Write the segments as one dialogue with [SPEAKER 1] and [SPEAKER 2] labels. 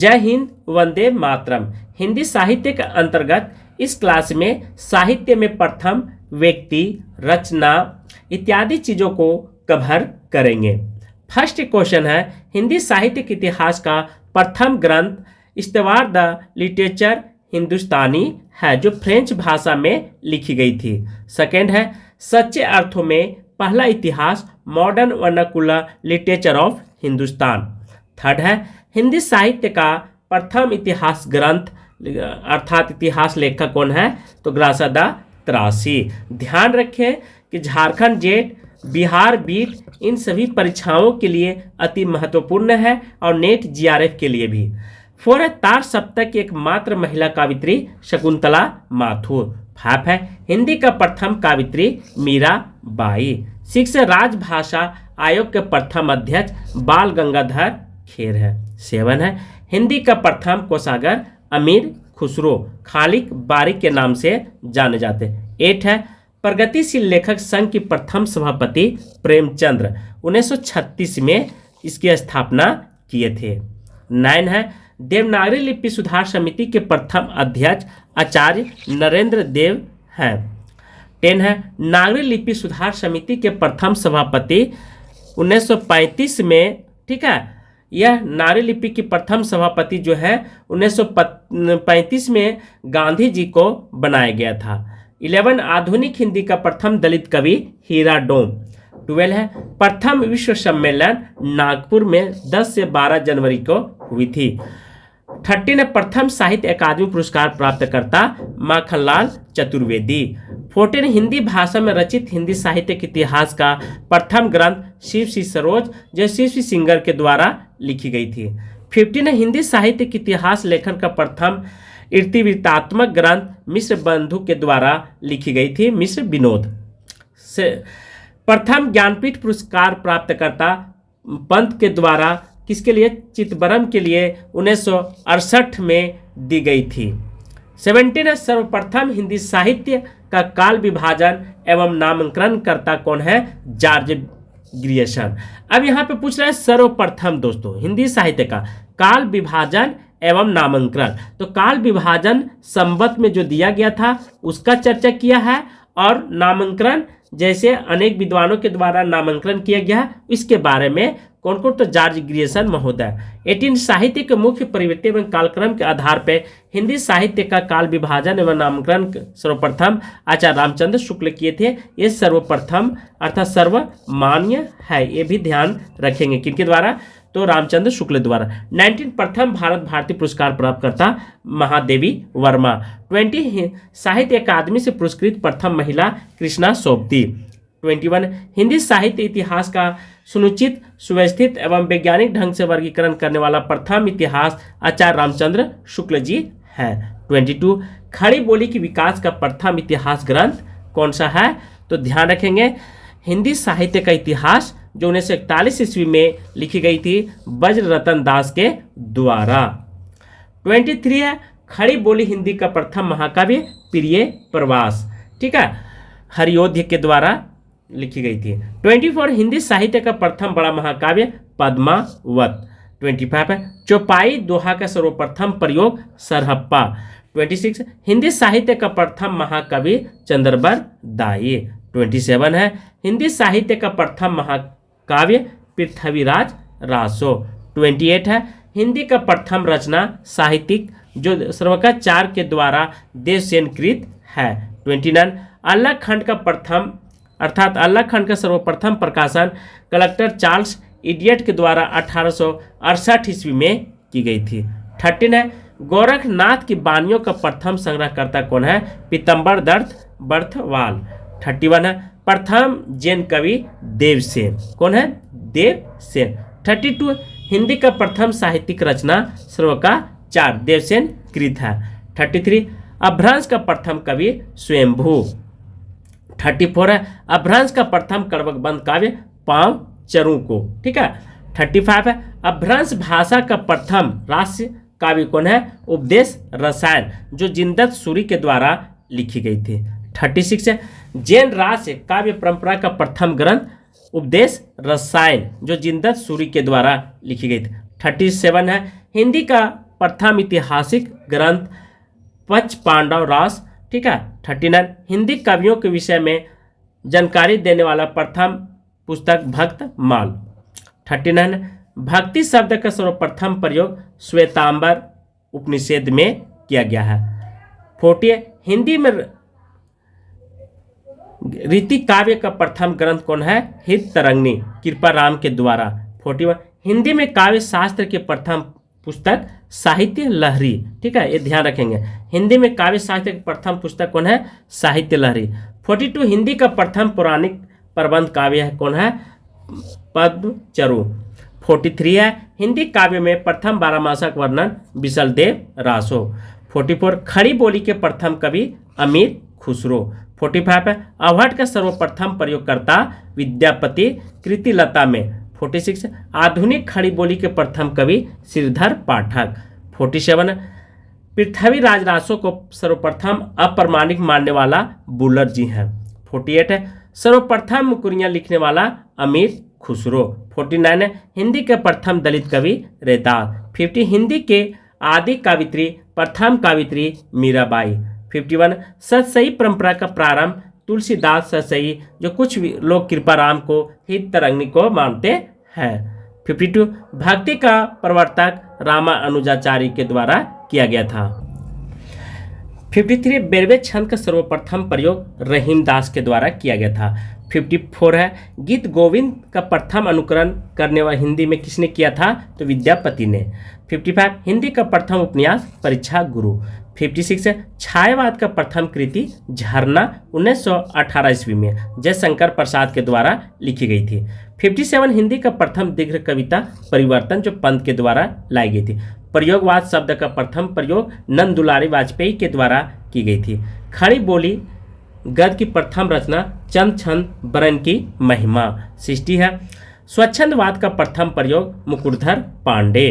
[SPEAKER 1] जय हिंद, वंदे मातरम। हिंदी साहित्य के अंतर्गत इस क्लास में साहित्य में प्रथम व्यक्ति, रचना इत्यादि चीज़ों को कवर करेंगे। फर्स्ट क्वेश्चन है, हिंदी साहित्य के इतिहास का प्रथम ग्रंथ इस्तवार द लिटरेचर हिंदुस्तानी है, जो फ्रेंच भाषा में लिखी गई थी। सेकेंड है, सच्चे अर्थों में पहला इतिहास modern vernacular literature of Hindustan. Third है, हिंदी साहित्य का प्रथम इतिहास ग्रंथ अर्थात इतिहास लेखक कौन है, तो ग्रासदा त्रासी। ध्यान रखें कि झारखंड जेट, बिहार बीट इन सभी परीक्षाओं के लिए अति महत्वपूर्ण है और नेट जीआरएफ के लिए भी। फोर है, तार सप्तक की एकमात्र महिला कावित्री शकुंतला माथुर। फाइव है, हिंदी का प्रथम कावित्री मीरा बाई। सिक्स है, राजभाषा आयोग के प्रथम अध्यक्ष बाल गंगाधर खेर है। सेवन है, हिंदी का प्रथम कोषागर अमीर खुसरो खालिक बारी के नाम से जाने जाते। एट है, प्रगतिशील लेखक संघ की प्रथम सभापति प्रेमचंद्र 1936 में इसकी स्थापना किए थे। नाइन है, देवनागरी लिपि सुधार समिति के प्रथम अध्यक्ष आचार्य नरेंद्र देव हैं। 10 है, नागरी लिपि सुधार समिति के प्रथम सभापति 1935 में, ठीक है, यह नागरी लिपि की प्रथम सभापति जो है 1935 में गांधी जी को बनाया गया था। 11 आधुनिक हिंदी का प्रथम दलित कवि हीरा डोम। 12 है, प्रथम विश्व सम्मेलन नागपुर में 10 से 12 जनवरी को हुई थी। 13 प्रथम साहित्य अकादमी पुरस्कार प्राप्तकर्ता माखनलाल चतुर्वेदी। 14 हिंदी भाषा में रचित हिंदी साहित्य के इतिहास का प्रथम ग्रंथ शिव श्री सरोज, जो शिव श्री सिंगर के द्वारा लिखी गई थी। 15 हिंदी साहित्य के इतिहास लेखन का प्रथम इतिवृत्तात्मक ग्रंथ मिश्र बंधु के द्वारा लिखी गई थी, मिश्र विनोद से। प्रथम ज्ञानपीठ पुरस्कार प्राप्तकर्ता पंत के द्वारा किसके लिए, चिदंबरम के लिए 1968 में दी गई थी। 17 सर्वप्रथम हिंदी साहित्य का काल विभाजन एवं नामांकन करता कौन है, जॉर्ज ग्रियर्सन। अब यहाँ पे पूछ रहा है सर्वप्रथम दोस्तों हिंदी साहित्य का काल विभाजन एवं नामांकन, तो काल विभाजन संवत में जो दिया गया था उसका चर्चा किया है, और नामांकन जैसे अनेक विद्वानों के द्वारा नामांकन किया गया है इसके बारे में कौन कौन, तो जॉर्ज ग्रियर्सन महोदय। 18 साहित्य के मुख्य प्रवृत्ति एवं कालक्रम के आधार पर हिंदी साहित्य का काल विभाजन एवं नामकरण सर्वप्रथम आचार्य रामचंद्र शुक्ल किए थे। ये सर्वप्रथम अर्थात सर्वमान्य है, ये भी ध्यान रखेंगे किनके द्वारा, तो रामचंद्र शुक्ल द्वारा। 19 प्रथम भारत भारती पुरस्कार प्राप्तकर्ता महादेवी वर्मा। 20 साहित्य अकादमी से पुरस्कृत प्रथम महिला कृष्णा सोबती। 21 हिंदी साहित्य इतिहास का सुनिश्चित, सुव्यवस्थित एवं वैज्ञानिक ढंग से वर्गीकरण करने वाला प्रथम इतिहास आचार्य रामचंद्र शुक्ल जी है। 22 खड़ी बोली के विकास का प्रथम इतिहास ग्रंथ कौन सा है, तो ध्यान रखेंगे हिंदी साहित्य का इतिहास जो 1941 ईस्वी में लिखी गई थी वज्र रतन दास के द्वारा। 23 है, खड़ी बोली हिंदी का प्रथम महाकाव्य प्रिय प्रवास, ठीक है, हरियोध्य के द्वारा लिखी गई थी। 24 हिंदी साहित्य का प्रथम बड़ा महाकाव्य पद्मावत। 25 है, चौपाई दोहा का सर्वप्रथम प्रयोग सरहप्पा। 26 हिंदी साहित्य का प्रथम महाकवि चंद्रबर दाई। 27 है, हिंदी साहित्य का प्रथम महाकाव्य पृथ्वीराज रासो। 28 है, हिंदी का प्रथम रचना साहित्यिक जो सर्वकाचार्य के द्वारा देवसेन कृत है। 29 अल्लाह खंड का प्रथम अर्थात अल्लाह खंड का सर्वप्रथम प्रकाशन कलेक्टर चार्ल्स इडियट के द्वारा 1868 ईस्वी में की गई थी। 13 है, गोरखनाथ की वाणियों का प्रथम संग्रहकर्ता कौन है, पीतम्बर दत्त बर्थवाल। 31 है, प्रथम जैन कवि देवसेन, कौन है, देवसेन। 32 हिंदी का प्रथम साहित्यिक रचना सर्वकाचार्य देवसेन कृत है। 33 अभ्रंश का प्रथम कवि स्वयंभू। 34 है, अभ्रंश का प्रथम कड़वकबंद काव्य पांव चरू को, ठीक है। 35 है, अभ्रंश भाषा का प्रथम राष्ट्र काव्य कौन है, उपदेश रसायन जो जिनदत्त सूरी के द्वारा लिखी गई थी। 36 है, जैन राष्ट्र काव्य परंपरा का प्रथम ग्रंथ उपदेश रसायन जो जिनदत्त सूरी के द्वारा लिखी गई थी। 37 है, हिंदी का प्रथम ऐतिहासिक ग्रंथ पंच पांडव रास, ठीक है। 39 हिंदी कवियों के विषय में जानकारी देने वाला प्रथम पुस्तक भक्त माल। 39 भक्ति शब्द का सर्वप्रथम प्रयोग श्वेतांबर उपनिषद में किया गया है। 40 हिंदी में रीति काव्य का प्रथम ग्रंथ कौन है? हित तरंगिणी कृपाराम के द्वारा। 41 हिंदी में काव्य शास्त्र के प्रथम पुस्तक साहित्य लहरी, ठीक है, ये ध्यान रखेंगे। हिंदी में काव्य शास्त्र की प्रथम पुस्तक कौन है? साहित्य लहरी। 42 हिंदी का प्रथम पौराणिक प्रबंध काव्य है कौन है? पद्मचरु। 43 है हिंदी काव्य में प्रथम बारहमासा वर्णन विशलदेव रासो। 44 खड़ी बोली के प्रथम कवि अमीर खुसरो। 45 है अवहट का सर्वप्रथम प्रयोगकर्ता विद्यापति कृतिलता में। 46 आधुनिक खड़ी बोली के प्रथम कवि श्रीधर पाठक। 47 पृथ्वीराज रासो को सर्वप्रथम अप्रमाणिक मानने वाला बुलर जी हैं। 48 है सर्वप्रथम मुकुरियाँ लिखने वाला अमीर खुसरो। 49 है हिंदी के प्रथम दलित कवि रैदास। 50 हिंदी के आदि कावित्री प्रथम कावित्री मीराबाई। 51 सतसई परंपरा का प्रारंभ तुलसीदास सतसई, जो कुछ लोग कृपाराम को हित तरंगिणी को मानते हैं। 52 भक्ति का प्रवर्तक रामा अनुजाचार्य के द्वारा किया गया था। 53 बेरवे छंद का सर्वप्रथम प्रयोग रहीमदास के द्वारा किया गया था। 54 है गीत गोविंद का प्रथम अनुकरण करने वाला हिंदी में किसने किया था? तो विद्यापति ने। 55 हिंदी का प्रथम उपन्यास परीक्षा गुरु। 56 है छायावाद का प्रथम कृति झरना 1918 ईस्वी में जयशंकर प्रसाद के द्वारा लिखी गई थी। 57 हिंदी का प्रथम दीर्घ कविता परिवर्तन, जो पंत के द्वारा लाई गई थी। प्रयोगवाद शब्द का प्रथम प्रयोग नंद दुलारी वाजपेयी के द्वारा की गई थी। खड़ी बोली गद्य की प्रथम रचना चंद छंद बरन की महिमा। 60 है स्वच्छंदवाद का प्रथम प्रयोग मुकुटधर पांडे।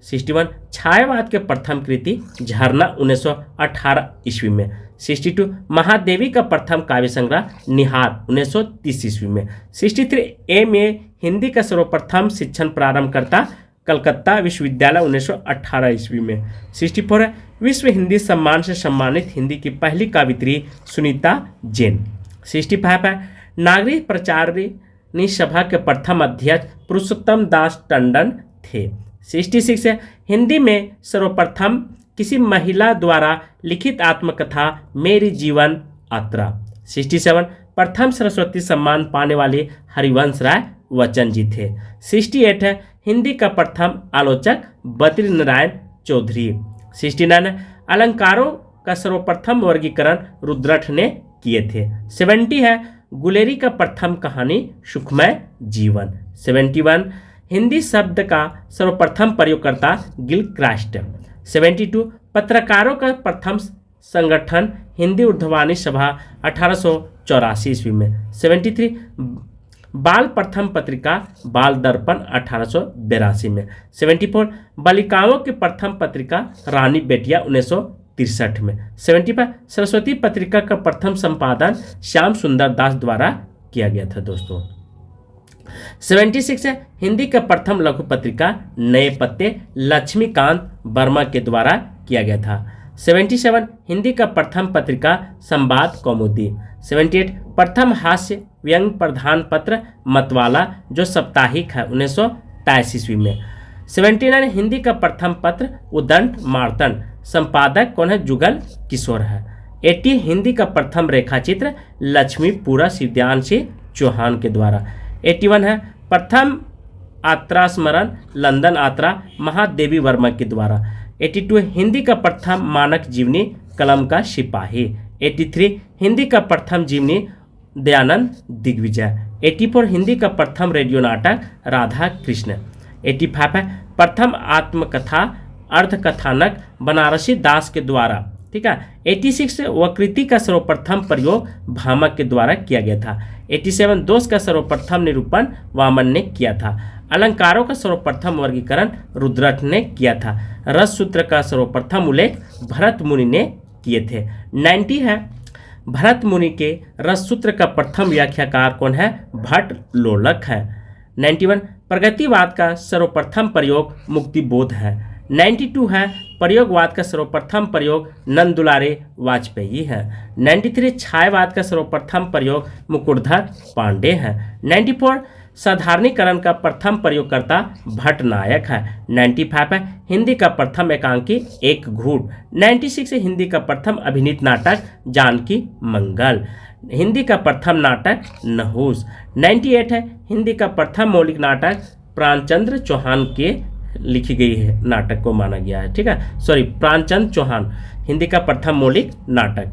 [SPEAKER 1] 61 छायावाद के प्रथम कृति झरना 1918 ईस्वी में। 62 महादेवी का प्रथम काव्य संग्रह निहार 1930 ईस्वी में। 63 एम.ए. हिंदी का सर्वप्रथम शिक्षण प्रारंभ करता कलकत्ता विश्वविद्यालय 1918 ईस्वी में। 64 है विश्व हिंदी सम्मान से सम्मानित हिंदी की पहली कावित्री सुनीता जैन। 65 है नागरिक प्रचारिणी सभा के प्रथम अध्यक्ष पुरुषोत्तम दास टंडन थे। 66 है हिंदी में सर्वप्रथम किसी महिला द्वारा लिखित आत्मकथा मेरी जीवन यात्रा। 67 प्रथम सरस्वती सम्मान पाने वाले हरिवंश राय वचन जी थे। 68 है हिंदी का प्रथम आलोचक बद्री नारायण चौधरी। 69 है अलंकारों का सर्वप्रथम वर्गीकरण रुद्रठ ने किए थे। 70 है गुलेरी का प्रथम कहानी सुखमय जीवन। 71 हिंदी शब्द का सर्वप्रथम प्रयोगकर्ता गिलक्रास्ट। 72 पत्रकारों का प्रथम संगठन हिंदी उर्दूवाणी सभा 1884 ईस्वी में। 73 बाल प्रथम पत्रिका बाल दर्पण 1882 में। 74 बालिकाओं की प्रथम पत्रिका रानी बेटिया 1963 में। 75 सरस्वती पत्रिका का प्रथम संपादन श्याम सुंदर दास द्वारा किया गया था दोस्तों। 76 है हिंदी का प्रथम लघु पत्रिका नए पत्ते लक्ष्मीकांत वर्मा के द्वारा किया गया था। 77 हिंदी का प्रथम पत्रिका संवाद कौमुदी। 78 प्रथम हास्य व्यंग प्रधान पत्र मतवाला, जो साप्ताहिक है 1923 ईस्वी में। 79 हिंदी का प्रथम पत्र उदंड मार्तंड, संपादक कौन है? जुगल किशोर है। 80 हिंदी का प्रथम रेखाचित्र लक्ष्मीपुरा सिद्धांशी चौहान के द्वारा। 81 है प्रथम यात्रा स्मरण लंदन यात्रा महादेवी वर्मा के द्वारा। 82 हिंदी का प्रथम मानक जीवनी कलम का सिपाही। 83 हिंदी का प्रथम जीवनी दयानंद दिग्विजय। 84 हिंदी का प्रथम रेडियो नाटक राधा कृष्ण। 85 है प्रथम आत्मकथा अर्धकथानक बनारसी दास के द्वारा, ठीक है। 86 वकृति का सर्वप्रथम प्रयोग भामक के द्वारा किया गया था। 87 दोष का सर्वप्रथम निरूपण वामन ने किया था। अलंकारों का सर्वप्रथम वर्गीकरण रुद्रठ ने किया था। रस सूत्र का सर्वप्रथम उल्लेख भरत मुनि ने किए थे। 90 है भरत मुनि के रस सूत्र का प्रथम व्याख्याकार कौन है? भट्ट लोलक है। 91 प्रगतिवाद का सर्वप्रथम प्रयोग मुक्तिबोध है। 92 है प्रयोगवाद का सर्वप्रथम प्रयोग नंद दुलारे वाजपेयी है। 93 छायावाद का सर्वप्रथम प्रयोग मुकुटधर पांडे है। 94 साधारणीकरण का प्रथम प्रयोगकर्ता भट्टनायक है। 95 है हिंदी का प्रथम एकांकी एक घूट। 96 है हिंदी का प्रथम अभिनीत नाटक जानकी मंगल। हिंदी का प्रथम नाटक नहुस। 98 है हिंदी का प्रथम मौलिक नाटक प्राणचंद्र चौहान के लिखी गई है नाटक को माना गया है, ठीक है, सॉरी प्राणचंद्र चौहान हिंदी का प्रथम मौलिक नाटक।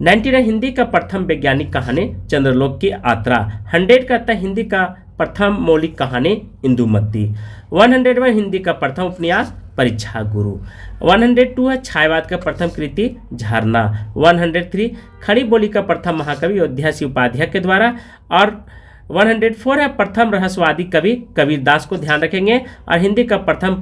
[SPEAKER 1] 99 हिंदी का प्रथम वैज्ञानिक कहानी चंद्रलोक की यात्रा। 100 कहता है हिंदी का प्रथम मौलिक कहानी इंदुमती। 101 हिंदी का प्रथम उपन्यास परीक्षा गुरु। 102 है छायावाद का प्रथम कृति झरना। 103 खड़ी बोली का प्रथम महाकवि अयोध्या सिंह उपाध्याय के द्वारा। और 104 है प्रथम रहस्यवादी कवि कबीरदास को ध्यान रखेंगे। और हिंदी का प्रथम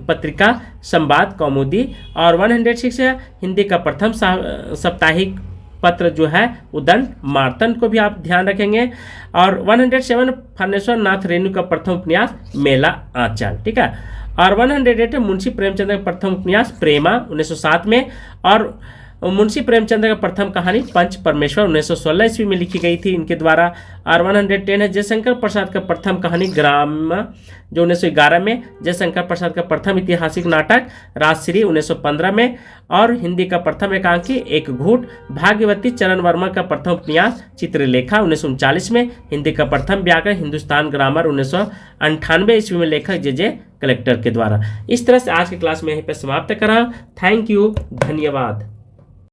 [SPEAKER 1] पत्रिका संवाद कौमुदी। और 106 है हिंदी का प्रथम साप्ताहिक पत्र जो है उदंड मार्तंड को भी आप ध्यान रखेंगे। और 107 फणेश्वर नाथ रेणु का प्रथम उपन्यास मेला आंचल, ठीक है। और 108 है मुंशी प्रेमचंद का प्रथम उपन्यास प्रेमा 1907 में। और मुंशी प्रेमचंद का प्रथम कहानी पंच परमेश्वर 1916 ईस्वी में लिखी गई थी इनके द्वारा। और 110 है जयशंकर प्रसाद का प्रथम कहानी ग्राम जो 1911 में। जयशंकर प्रसाद का प्रथम ऐतिहासिक नाटक राजश्री 1915 में। और हिंदी का प्रथम एकांकी एक घूट। भाग्यवती चरण वर्मा का प्रथम उपन्यास चित्रलेखा 1939 में। हिंदी का प्रथम व्याकरण हिंदुस्तान ग्रामर 1998 ईस्वी में लेखक जे कलेक्टर के द्वारा। इस तरह से आज की क्लास में यहीं पर समाप्त करा। थैंक यू, धन्यवाद।